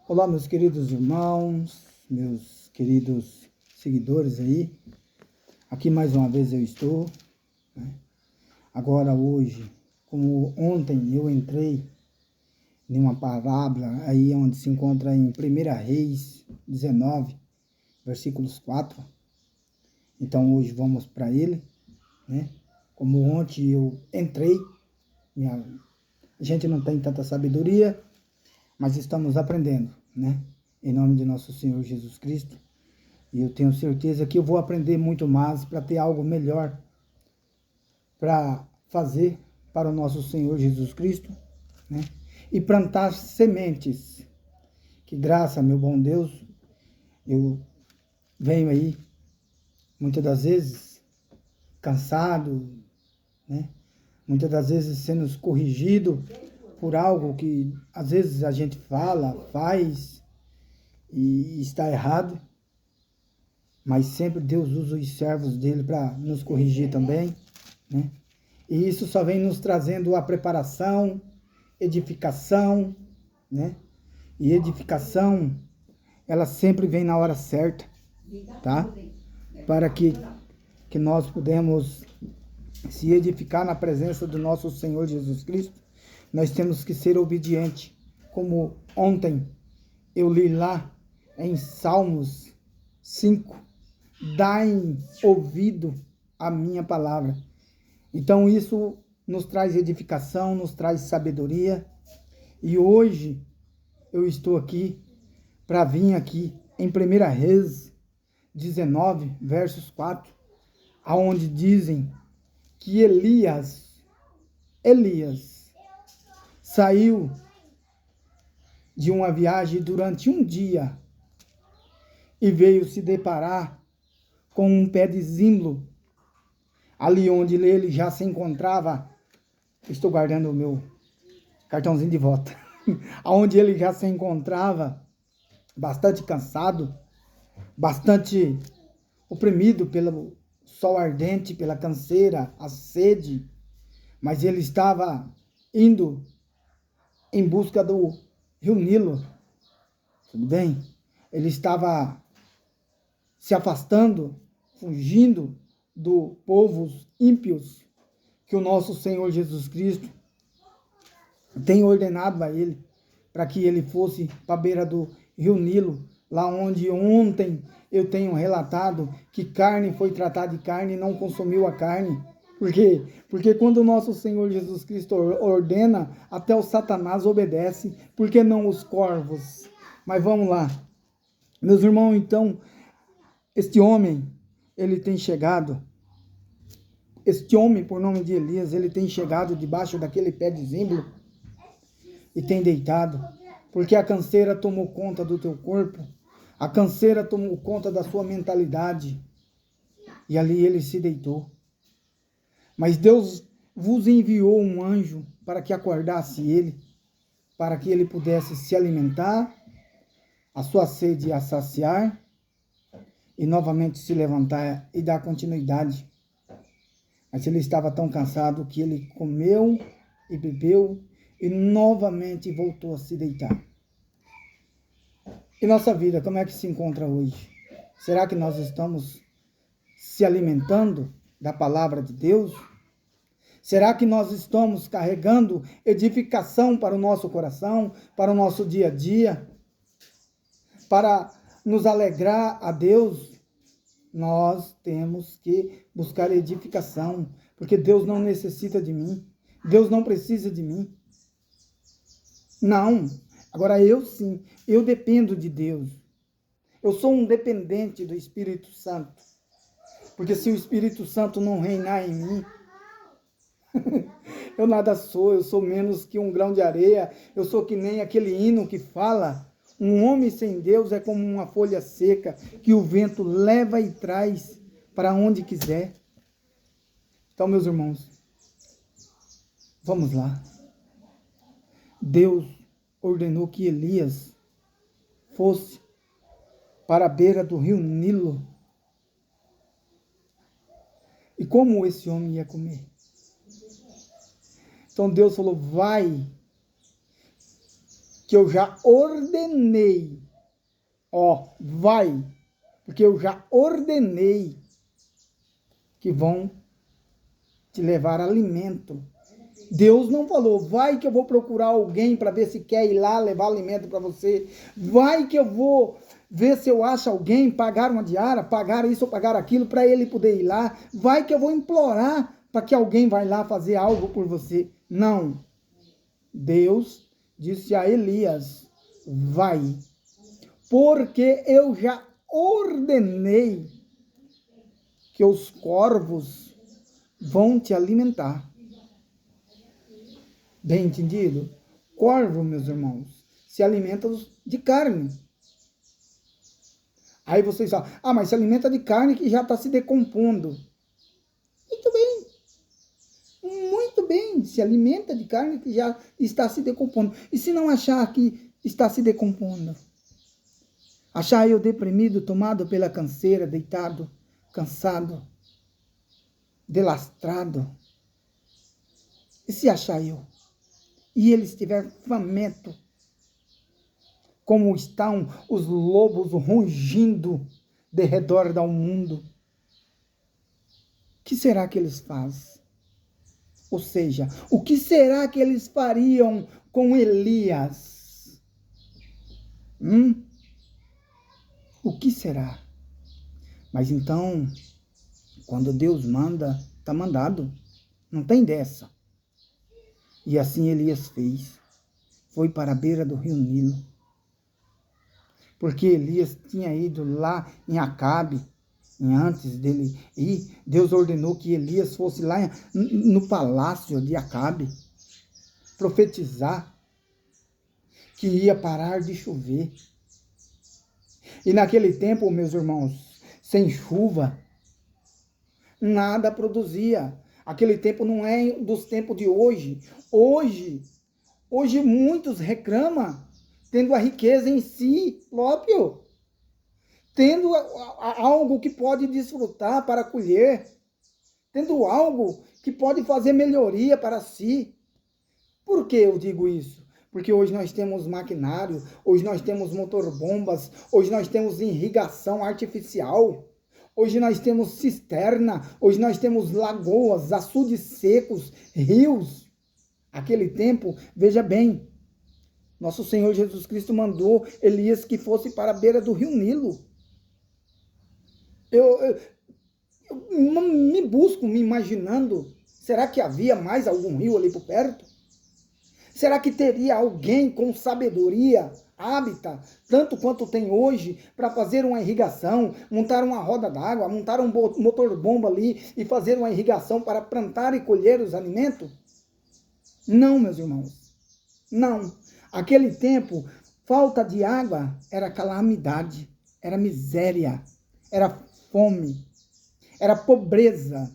Olá, meus queridos irmãos, meus queridos seguidores aí. Aqui mais uma vez eu estou, né? Agora hoje, como ontem eu entrei em uma parábola aí onde se encontra em 1 Reis 19, versículos 4. Então hoje vamos para ele, né? Como ontem eu entrei, a gente não tem tanta sabedoria, mas estamos aprendendo, né? Em nome de nosso Senhor Jesus Cristo. E eu tenho certeza que eu vou aprender muito mais para ter algo melhor para fazer para o nosso Senhor Jesus Cristo, né? E plantar sementes. Que graça, meu bom Deus, eu venho aí, muitas das vezes, cansado, né? Muitas das vezes sendo corrigido por algo que às vezes a gente fala, faz e está errado. Mas sempre Deus usa os servos dele para nos corrigir também, né? E isso só vem nos trazendo a preparação, edificação, né? E edificação, ela sempre vem na hora certa, tá? Para que nós podemos se edificar na presença do nosso Senhor Jesus Cristo, nós temos que ser obedientes. Como ontem eu li lá em Salmos 5, dai ouvido à minha palavra. Então isso nos traz edificação, nos traz sabedoria. E hoje eu estou aqui para vir aqui em 1 Reis 19, versos 4, aonde dizem que Elias saiu de uma viagem durante um dia e veio se deparar com um pé de zimbro, ali onde ele já se encontrava. Estou guardando o meu cartãozinho de volta. Onde ele já se encontrava bastante cansado, bastante oprimido pelo sol ardente, pela canseira, a sede, mas ele estava indo em busca do rio Nilo, tudo bem? Ele estava se afastando, fugindo do povos ímpios que o nosso Senhor Jesus Cristo tem ordenado a ele, para que ele fosse para a beira do rio Nilo, lá onde ontem eu tenho relatado que carne foi tratada de carne e não consumiu a carne. Por quê? Porque quando o nosso Senhor Jesus Cristo ordena, até o Satanás obedece, por que não os corvos? Mas vamos lá. Meus irmãos, então, este homem por nome de Elias, ele tem chegado debaixo daquele pé de zimbro e tem deitado, porque a canseira tomou conta do teu corpo, a canseira tomou conta da sua mentalidade, e ali ele se deitou. Mas Deus vos enviou um anjo para que acordasse ele, para que ele pudesse se alimentar, a sua sede a saciar, e novamente se levantar e dar continuidade. Mas ele estava tão cansado que ele comeu e bebeu e novamente voltou a se deitar. E nossa vida, como é que se encontra hoje? Será que nós estamos se alimentando da palavra de Deus? Será que nós estamos carregando edificação para o nosso coração, para o nosso dia a dia? Para nos alegrar a Deus? Nós temos que buscar edificação, porque Deus não necessita de mim. Deus não precisa de mim. Não. Agora eu sim, eu dependo de Deus. Eu sou um dependente do Espírito Santo. Porque se o Espírito Santo não reinar em mim, eu nada sou, eu sou menos que um grão de areia, eu sou que nem aquele hino que fala: um homem sem Deus é como uma folha seca que o vento leva e traz para onde quiser. Então, meus irmãos, vamos lá. Deus ordenou que Elias fosse para a beira do rio Nilo. E como esse homem ia comer? Então Deus falou: vai que eu já ordenei. Ó, vai, porque eu já ordenei que vão te levar alimento. Deus não falou, vai que eu vou procurar alguém para ver se quer ir lá levar alimento para você. Vai que eu vou ver se eu acho alguém, pagar uma diária, pagar isso ou pagar aquilo para ele poder ir lá. Vai que eu vou implorar para que alguém vai lá fazer algo por você. Não. Deus disse a Elias, vai, porque eu já ordenei que os corvos vão te alimentar. Bem entendido? Corvo, meus irmãos, se alimenta de carne. Aí vocês falam, mas se alimenta de carne que já está se decompondo. Muito bem. Muito bem, se alimenta de carne que já está se decompondo. E se não achar que está se decompondo? Achar eu deprimido, tomado pela canseira, deitado, cansado, delastrado? E se achar eu? E ele estiver faminto, como estão os lobos rugindo de redor do mundo, o que será que eles fazem? Ou seja, o que será que eles fariam com Elias? O que será? Mas então, quando Deus manda, está mandado. Não tem dessa. E assim Elias fez. Foi para a beira do rio Nilo. Porque Elias tinha ido lá em Acabe, antes dele ir, Deus ordenou que Elias fosse lá no palácio de Acabe, profetizar que ia parar de chover. E naquele tempo, meus irmãos, sem chuva, nada produzia. Aquele tempo não é dos tempos de hoje. Hoje muitos reclamam, tendo a riqueza em si próprio, tendo algo que pode desfrutar para colher, tendo algo que pode fazer melhoria para si. Por que eu digo isso? Porque hoje nós temos maquinário, hoje nós temos motor-bombas, hoje nós temos irrigação artificial, hoje nós temos cisterna, hoje nós temos lagoas, açudes secos, rios. Aquele tempo, veja bem, nosso Senhor Jesus Cristo mandou Elias que fosse para a beira do rio Nilo. Eu me busco me imaginando, será que havia mais algum rio ali por perto? Será que teria alguém com sabedoria, hábita, tanto quanto tem hoje, para fazer uma irrigação, montar uma roda d'água, montar um motor-bomba ali e fazer uma irrigação para plantar e colher os alimentos? Não, meus irmãos, não. Aquele tempo, falta de água era calamidade, era miséria, era fome, era pobreza.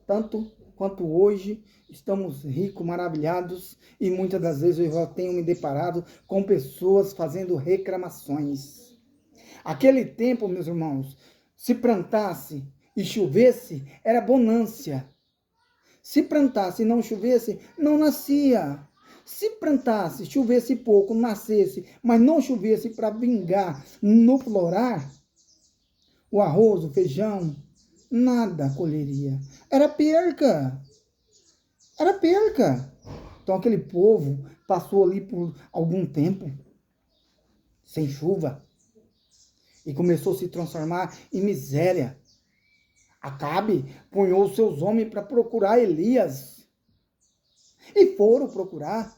Tanto quanto hoje estamos ricos, maravilhados, e muitas das vezes eu já tenho me deparado com pessoas fazendo reclamações. Aquele tempo, meus irmãos, se plantasse e chovesse, era bonância. Se plantasse e não chovesse, não nascia. Se plantasse, chovesse pouco, nascesse, mas não chovesse para vingar no florar, o arroz, o feijão, nada colheria. Era perca. Era perca. Então aquele povo passou ali por algum tempo sem chuva e começou a se transformar em miséria. Acabe punhou seus homens para procurar Elias. E foram procurar.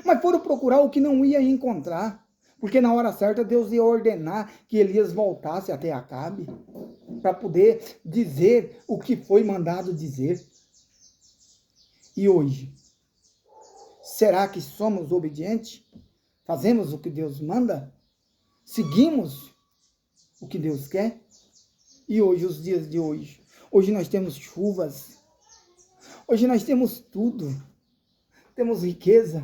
Mas foram procurar o que não ia encontrar. Porque na hora certa Deus ia ordenar que Elias voltasse até Acabe para poder dizer o que foi mandado dizer. E hoje, será que somos obedientes? Fazemos o que Deus manda? Seguimos o que Deus quer? E hoje, os dias de hoje? Hoje nós temos chuvas. Hoje nós temos tudo. Temos riqueza.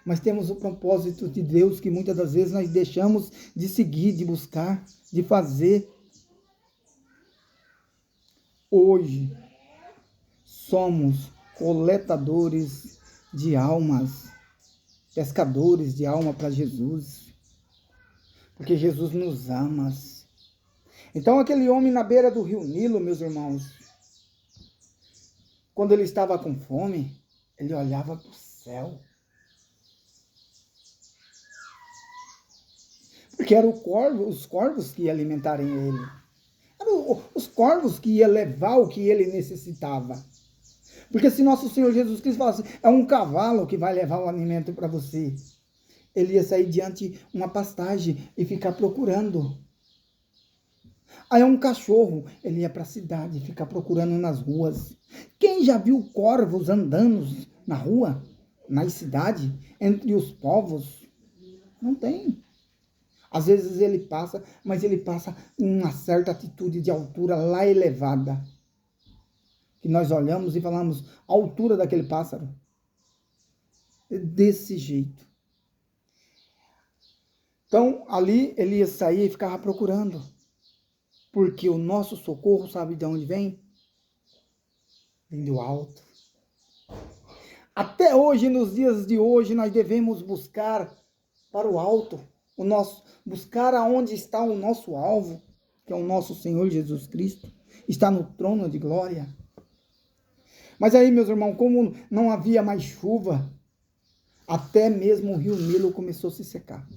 Mas temos o propósito de Deus que muitas das vezes nós deixamos de seguir, de buscar, de fazer. Hoje, somos coletadores de almas. pescadores de alma para Jesus, porque Jesus nos ama. Então aquele homem na beira do rio Nilo, meus irmãos, quando ele estava com fome, ele olhava para o céu. Porque eram os corvos que iam alimentarem ele. Eram os corvos que iam levar o que ele necessitava. Porque se nosso Senhor Jesus Cristo falasse, é um cavalo que vai levar o alimento para você, ele ia sair diante uma pastagem e ficar procurando. Aí é um cachorro, ele ia para a cidade e ficar procurando nas ruas. Quem já viu corvos andando na rua, na cidade, entre os povos? Não tem. Às vezes ele passa, mas ele passa em uma certa atitude de altura lá elevada. Que nós olhamos e falamos, a altura daquele pássaro. Desse jeito. Então, ali ele ia sair e ficava procurando. Porque o nosso socorro, sabe de onde vem? Vem do alto. Até hoje, nos dias de hoje, nós devemos buscar para o alto. Buscar aonde está o nosso alvo, que é o nosso Senhor Jesus Cristo. Está no trono de glória. Mas aí, meus irmãos, como não havia mais chuva, até mesmo o rio Nilo começou a se secar.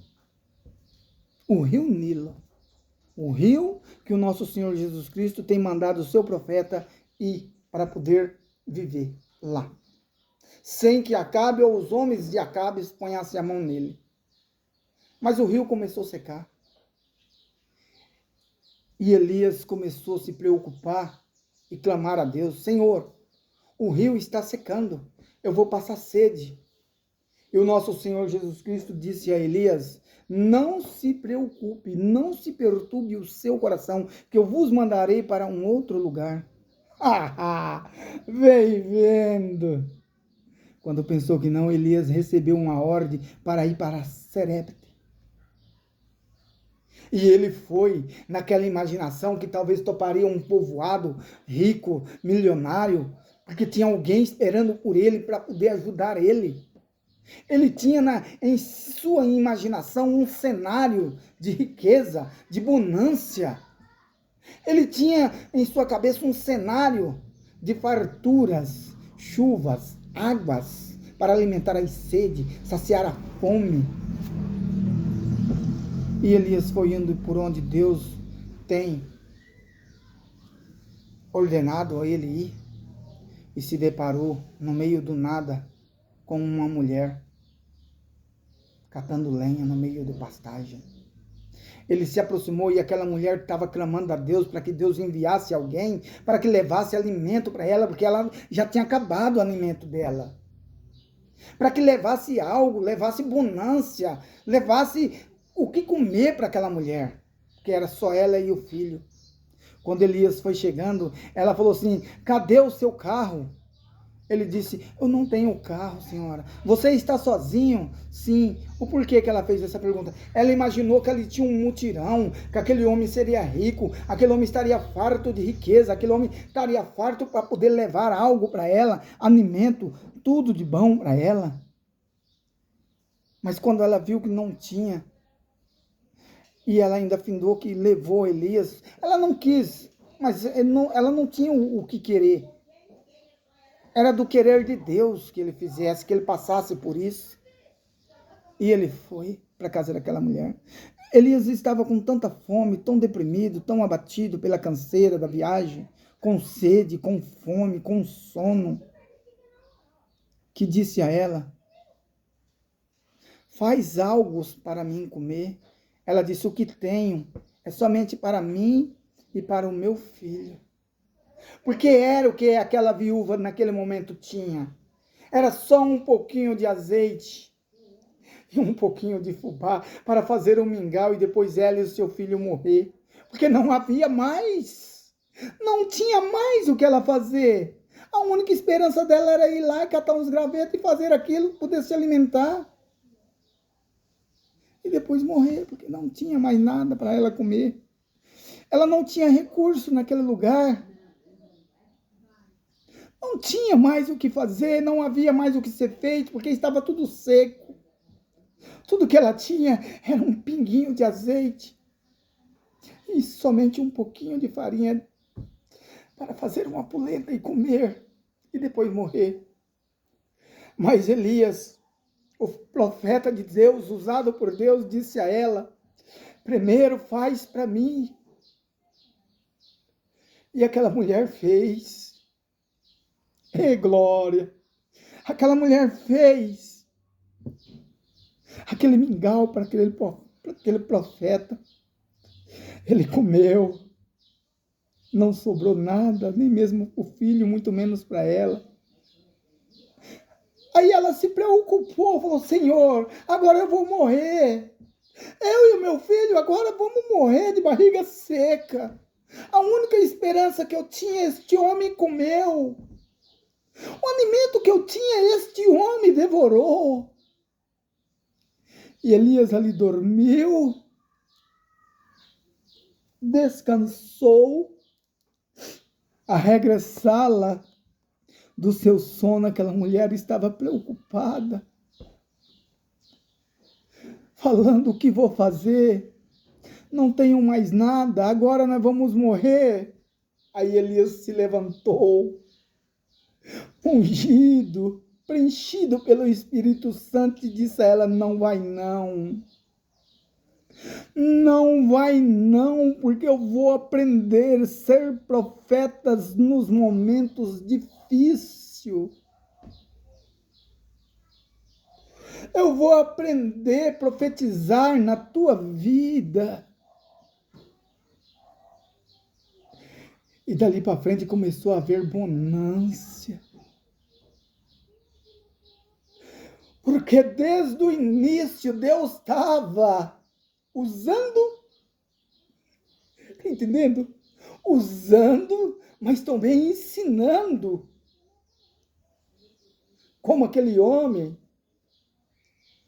O rio Nilo. O rio que o nosso Senhor Jesus Cristo tem mandado o seu profeta ir para poder viver lá. Sem que Acabe ou os homens de Acabe ponhassem a mão nele. Mas o rio começou a secar. E Elias começou a se preocupar e clamar a Deus, Senhor, o rio está secando, eu vou passar sede. E o nosso Senhor Jesus Cristo disse a Elias, não se preocupe, não se perturbe o seu coração, que eu vos mandarei para um outro lugar. Vem vendo. Quando pensou que não, Elias recebeu uma ordem para ir para Serepte. E ele foi naquela imaginação que talvez toparia um povoado rico, milionário, porque tinha alguém esperando por ele para poder ajudar ele. Ele tinha em sua imaginação um cenário de riqueza, de bonância. Ele tinha em sua cabeça um cenário de farturas, chuvas, águas, para alimentar a sede, saciar a fome. E Elias foi indo por onde Deus tem ordenado a ele ir e se deparou no meio do nada com uma mulher catando lenha no meio da pastagem. Ele se aproximou e aquela mulher estava clamando a Deus para que Deus enviasse alguém para que levasse alimento para ela, porque ela já tinha acabado o alimento dela. Para que levasse algo, levasse bonância, levasse o que comer para aquela mulher, que era só ela e o filho. Quando Elias foi chegando, ela falou assim, cadê o seu carro? Ele disse, eu não tenho carro, senhora. Você está sozinho? Sim. O porquê que ela fez essa pergunta? Ela imaginou que ali tinha um mutirão, que aquele homem seria rico, aquele homem estaria farto de riqueza, aquele homem estaria farto para poder levar algo para ela, alimento, tudo de bom para ela. Mas quando ela viu que não tinha, e ela ainda findou que levou Elias, ela não quis, mas ela não tinha o que querer. Era do querer de Deus que ele fizesse, que ele passasse por isso. E ele foi para a casa daquela mulher. Elias estava com tanta fome, tão deprimido, tão abatido pela canseira da viagem, com sede, com fome, com sono, que disse a ela, faz algo para mim comer. Ela disse, o que tenho é somente para mim e para o meu filho. Porque era o que aquela viúva naquele momento tinha. Era só um pouquinho de azeite e um pouquinho de fubá para fazer um mingau e depois ela e o seu filho morrer. Porque não havia mais. Não tinha mais o que ela fazer. A única esperança dela era ir lá, catar uns gravetos e fazer aquilo, poder se alimentar. E depois morrer, porque não tinha mais nada para ela comer. Ela não tinha recurso naquele lugar. Não tinha mais o que fazer, não havia mais o que ser feito, porque estava tudo seco. Tudo que ela tinha era um pinguinho de azeite e somente um pouquinho de farinha para fazer uma polenta e comer e depois morrer. Mas Elias, o profeta de Deus, usado por Deus, disse a ela: primeiro faz para mim. E aquela mulher fez. E glória! Aquela mulher fez aquele mingau para aquele profeta. Ele comeu. Não sobrou nada, nem mesmo para o filho, muito menos para ela. Aí ela se preocupou, falou: Senhor, agora eu vou morrer. Eu e o meu filho agora vamos morrer de barriga seca. A única esperança que eu tinha, este homem comeu. O alimento que eu tinha, este homem devorou. E Elias ali dormiu, descansou. A regressá-la do seu sono, aquela mulher estava preocupada, falando: o que vou fazer? Não tenho mais nada, agora nós vamos morrer. Aí Elias se levantou, ungido, preenchido pelo Espírito Santo, e disse a ela: não vai não. Não vai não, porque eu vou aprender a ser profetas nos momentos difíceis. Eu vou aprender a profetizar na tua vida. E dali para frente começou a haver bonança. Porque desde o início Deus estava usando, tá entendendo? Usando, mas também ensinando. Como aquele homem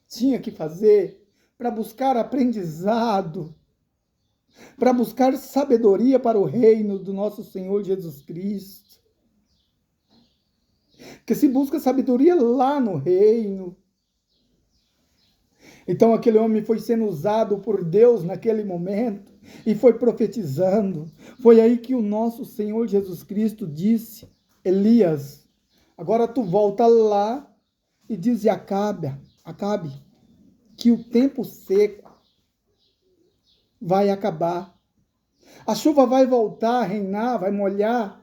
tinha que fazer para buscar aprendizado, para buscar sabedoria para o reino do nosso Senhor Jesus Cristo. Que se busca sabedoria lá no reino. Então aquele homem foi sendo usado por Deus naquele momento e foi profetizando. Foi aí que o nosso Senhor Jesus Cristo disse: Elias, agora tu volta lá e diz a Acabe que o tempo seco vai acabar. A chuva vai voltar a reinar, vai molhar.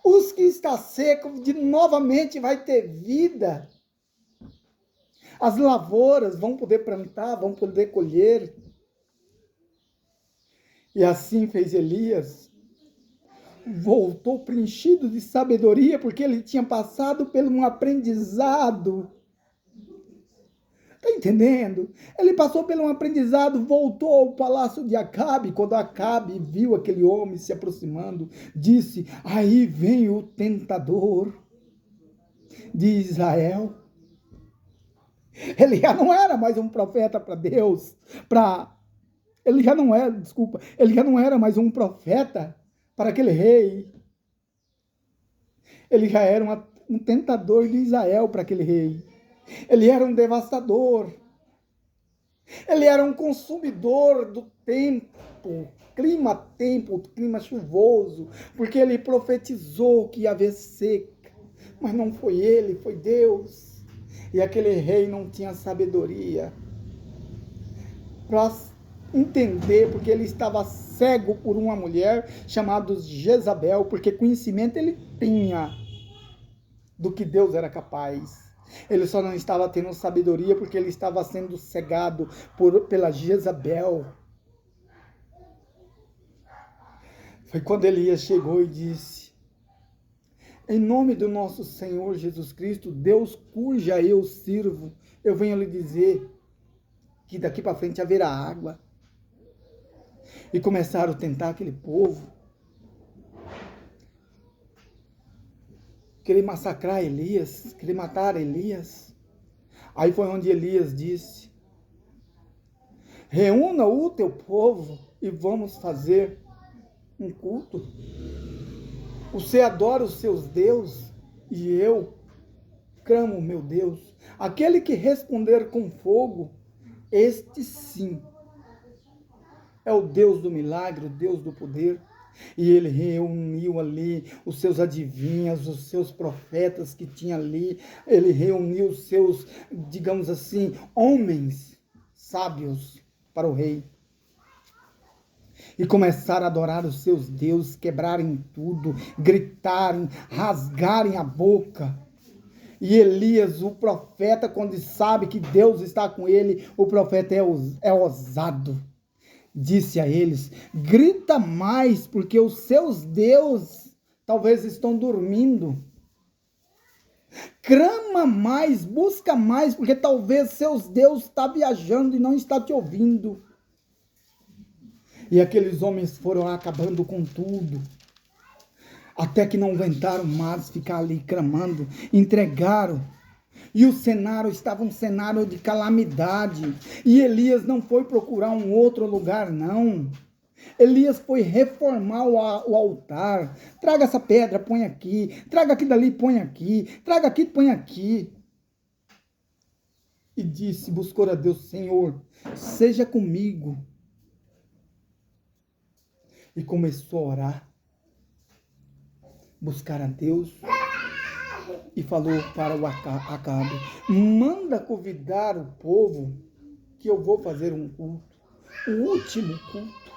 Os que está seco novamente vai ter vida. As lavouras vão poder plantar, vão poder colher. E assim fez Elias. Voltou preenchido de sabedoria, porque ele tinha passado por um aprendizado. Está entendendo? Ele passou por um aprendizado, voltou ao palácio de Acabe. Quando Acabe viu aquele homem se aproximando, disse: aí vem o tentador de Israel. Ele já não era mais um profeta para Deus, ele já não era mais um profeta para aquele rei. Ele já era um tentador de Israel para aquele rei. Ele era um devastador. Ele era um consumidor do tempo, clima chuvoso, porque ele profetizou que ia haver seca. Mas não foi ele, foi Deus. E aquele rei não tinha sabedoria para entender, porque ele estava cego por uma mulher chamada Jezabel, porque conhecimento ele tinha do que Deus era capaz. Ele só não estava tendo sabedoria porque ele estava sendo cegado pela Jezabel. Foi quando Elias chegou e disse: em nome do nosso Senhor Jesus Cristo, Deus cuja eu sirvo, eu venho lhe dizer que daqui para frente haverá água. E começaram a tentar aquele povo, querer massacrar Elias, querer matar Elias. Aí foi onde Elias disse: reúna o teu povo e vamos fazer um culto. Você adora os seus deuses e eu clamo, meu Deus, aquele que responder com fogo, este sim é o Deus do milagre, o Deus do poder. E ele reuniu ali os seus adivinhos, os seus profetas que tinha ali. Ele reuniu os seus, digamos assim, homens sábios para o rei. E começaram a adorar os seus deuses, quebrarem tudo, gritarem, rasgarem a boca. E Elias, o profeta, quando sabe que Deus está com ele, o profeta é ousado. Disse a eles: grita mais, porque os seus deuses talvez estão dormindo. Clama mais, busca mais, porque talvez seus deuses estão viajando e não estão te ouvindo. E aqueles homens foram acabando com tudo, até que não aguentaram mais ficar ali clamando, entregaram. E o cenário estava um cenário de calamidade. E Elias não foi procurar um outro lugar, não. Elias foi reformar o altar. Traga essa pedra, põe aqui. Traga aqui dali, põe aqui. Traga aqui, põe aqui. E disse, buscou a Deus: Senhor, seja comigo. E começou a orar, buscar a Deus. E falou para o Acabe: manda convidar o povo, que eu vou fazer um culto, o último culto.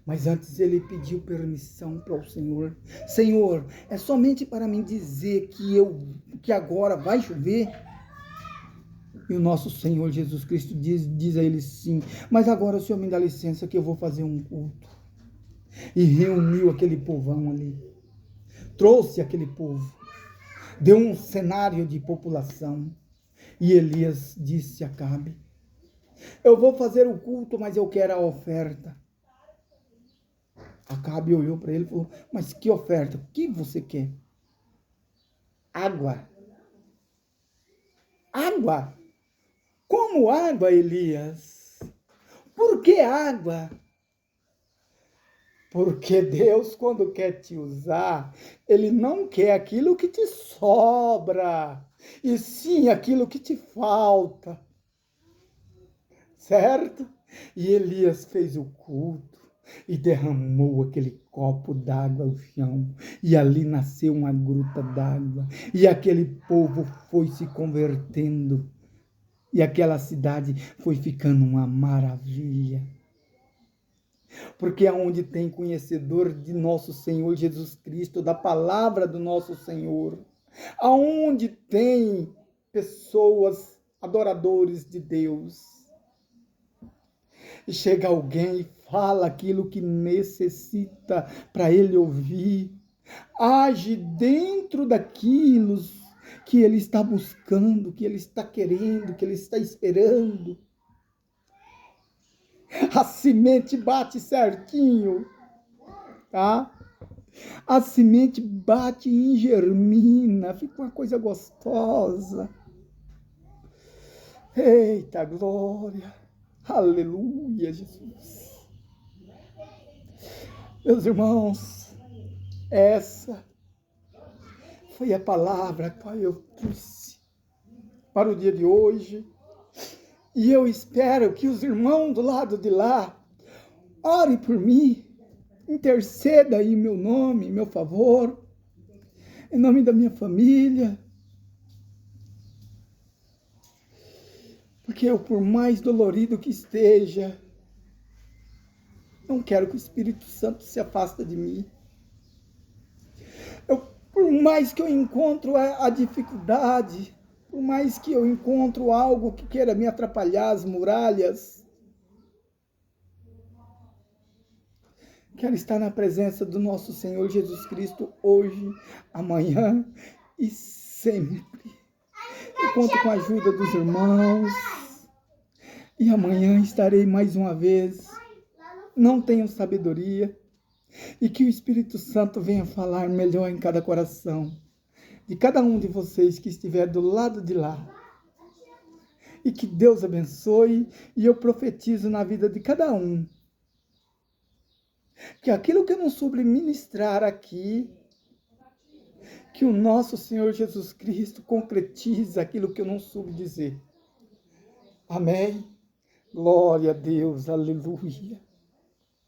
Mas antes ele pediu permissão para o Senhor. Senhor, é somente para mim dizer que agora vai chover? E o nosso Senhor Jesus Cristo diz a ele: sim, mas agora o Senhor me dá licença que eu vou fazer um culto. E reuniu aquele povão ali. Trouxe aquele povo, deu um cenário de população, e Elias disse a Acabe: eu vou fazer o culto, mas eu quero a oferta. Acabe olhou para ele e falou: mas que oferta? O que você quer? Água. Água? Como água, Elias? Por que água? Porque Deus, quando quer te usar, Ele não quer aquilo que te sobra, e sim aquilo que te falta. Certo? E Elias fez o culto e derramou aquele copo d'água ao chão, e ali nasceu uma gruta d'água, e aquele povo foi se convertendo, e aquela cidade foi ficando uma maravilha. Porque aonde tem conhecedor de nosso Senhor Jesus Cristo, da palavra do nosso Senhor, aonde tem pessoas adoradores de Deus, e chega alguém e fala aquilo que necessita para ele ouvir, age dentro daquilo que ele está buscando, que ele está querendo, que ele está esperando. A semente bate certinho, tá? A semente bate e germina, fica uma coisa gostosa. Eita glória, aleluia, Jesus. Meus irmãos, essa foi a palavra que eu trouxe para o dia de hoje. E eu espero que os irmãos do lado de lá orem por mim, interceda em meu nome, em meu favor, em nome da minha família. Porque eu, por mais dolorido que esteja, não quero que o Espírito Santo se afaste de mim. Por mais que eu encontro a dificuldade, por mais que eu encontro algo que queira me atrapalhar, as muralhas, quero estar na presença do nosso Senhor Jesus Cristo hoje, amanhã e sempre. Eu conto com a ajuda dos irmãos e amanhã estarei mais uma vez. Não tenho sabedoria, e que o Espírito Santo venha falar melhor em cada coração de cada um de vocês que estiver do lado de lá. E que Deus abençoe, e eu profetizo na vida de cada um que aquilo que eu não soube ministrar aqui, que o nosso Senhor Jesus Cristo concretize aquilo que eu não soube dizer. Amém? Glória a Deus, aleluia.